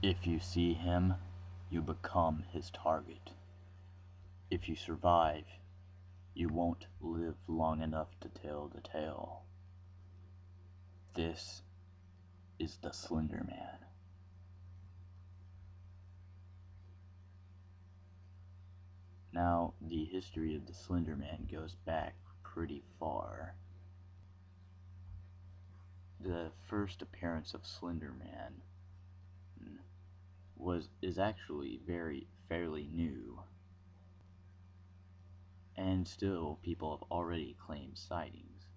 If you see him, you become his target. If you survive, you won't live long enough to tell the tale. This is the Slender-Man. Now, the history of the Slender-Man goes back pretty far. The first appearance of Slender-Man is actually fairly new, and still people have already claimed sightings.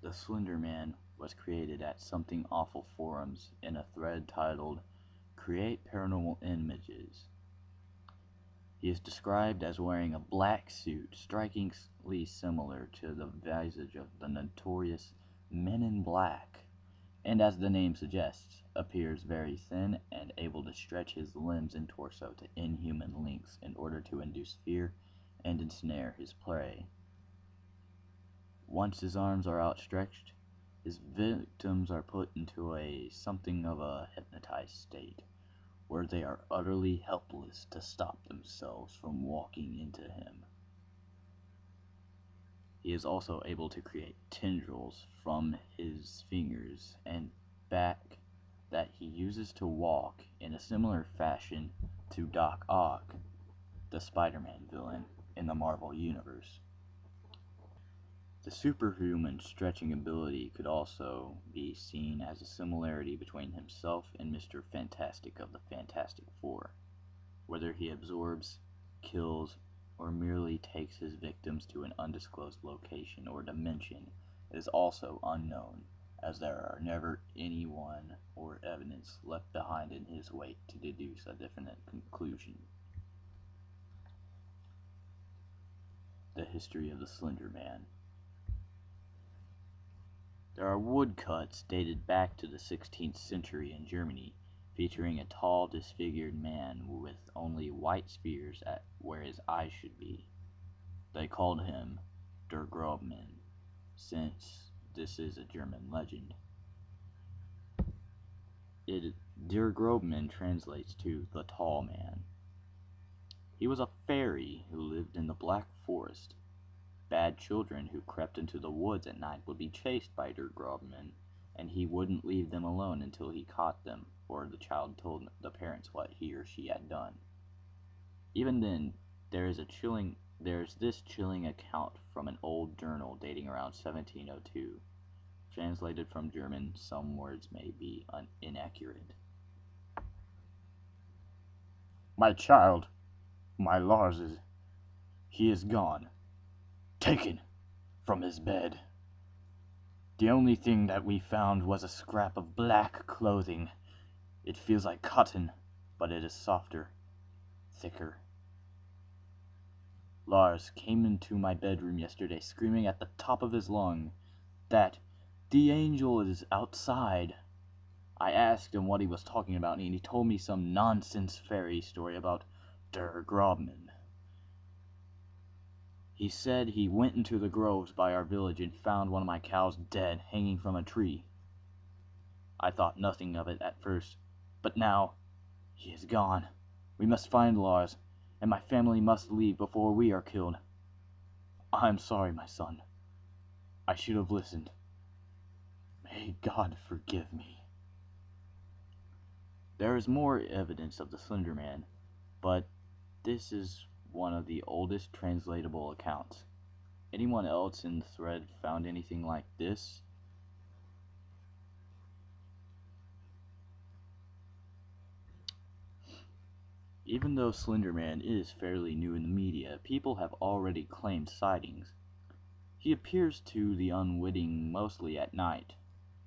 The Slender-Man was created at Something Awful forums in a thread titled "Create Paranormal Images." He is described as wearing a black suit strikingly similar to the visage of the notorious Men in Black, and as the name suggests, appears very thin and able to stretch his limbs and torso to inhuman lengths in order to induce fear and ensnare his prey. Once his arms are outstretched, his victims are put into something of a hypnotized state, where they are utterly helpless to stop themselves from walking into him. He is also able to create tendrils from his fingers and back that he uses to walk in a similar fashion to Doc Ock, the Spider-Man villain in the Marvel Universe. The superhuman stretching ability could also be seen as a similarity between himself and Mr. Fantastic of the Fantastic Four. Whether he absorbs, kills, or merely takes his victims to an undisclosed location or dimension is also unknown, as there are never anyone or evidence left behind in his wake to deduce a definite conclusion. The history of the Slender-Man. There are woodcuts dated back to the 16th century in Germany, featuring a tall, disfigured man with only white spears at where his eyes should be. They called him Der Grobman, since this is a German legend. Der Grobman translates to the tall man. He was a fairy who lived in the Black Forest. Bad children who crept into the woods at night would be chased by Der Grobman, and he wouldn't leave them alone until he caught them, or the child told the parents what he or she had done. Even then, there's this chilling account from an old journal dating around 1702. Translated from German, some words may be inaccurate. My child, my Lars, he is gone, taken from his bed. The only thing that we found was a scrap of black clothing. It feels like cotton, but it is softer, thicker. Lars came into my bedroom yesterday screaming at the top of his lungs that the angel is outside. I asked him what he was talking about, and he told me some nonsense fairy story about Der Grobman. He said he went into the groves by our village and found one of my cows dead, hanging from a tree. I thought nothing of it at first, but now he is gone. We must find Lars, and my family must leave before we are killed. I'm sorry, my son. I should have listened. May God forgive me. There is more evidence of the Slender-Man, but this is one of the oldest translatable accounts. Anyone else in the thread found anything like this? Even though Slender-Man is fairly new in the media, people have already claimed sightings. He appears to the unwitting mostly at night,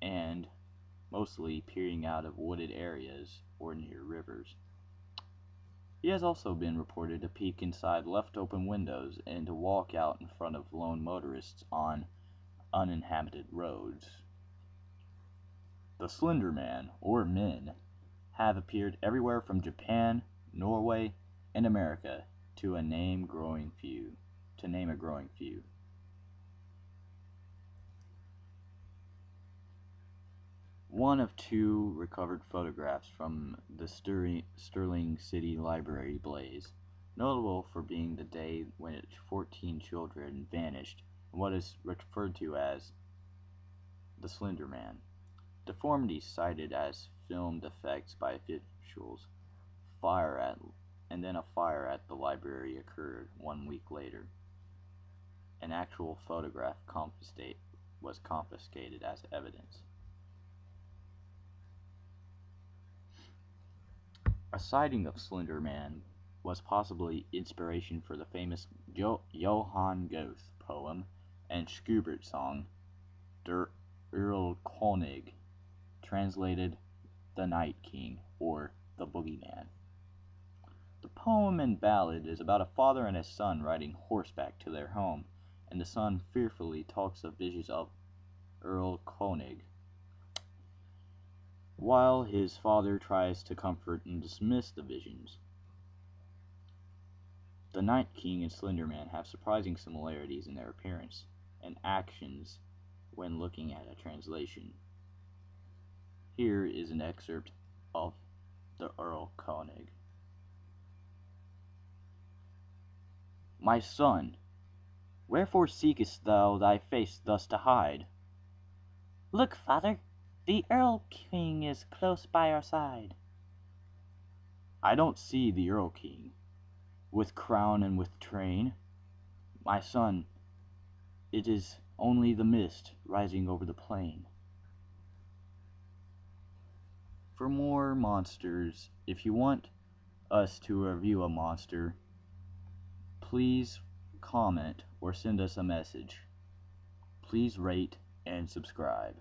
and mostly peering out of wooded areas or near rivers. He has also been reported to peek inside left open windows and to walk out in front of lone motorists on uninhabited roads. The Slender-Man, or men, have appeared everywhere from Japan, Norway, and America to name a growing few. One of two recovered photographs from the Sterling City Library blaze, notable for being the day when 14 children vanished in what is referred to as the Slender-Man. Deformities cited as filmed effects by officials. A fire at the library occurred 1 week later. An actual photograph was confiscated as evidence. A sighting of Slender-Man was possibly inspiration for the famous Johann Goethe poem and Schubert song Der Erlkönig, translated The Night King or The Boogeyman. The poem and ballad is about a father and his son riding horseback to their home, and the son fearfully talks of visions of Erlkönig, while his father tries to comfort and dismiss the visions. The Night King and Slender-Man have surprising similarities in their appearance and actions when looking at a translation. Here is an excerpt of the Erlkönig. My son, wherefore seekest thou thy face thus to hide? Look, father, the Earl King is close by our side. I don't see the Earl King, with crown and with train. My son, it is only the mist rising over the plain. For more monsters, if you want us to review a monster, please comment or send us a message. Please rate and subscribe.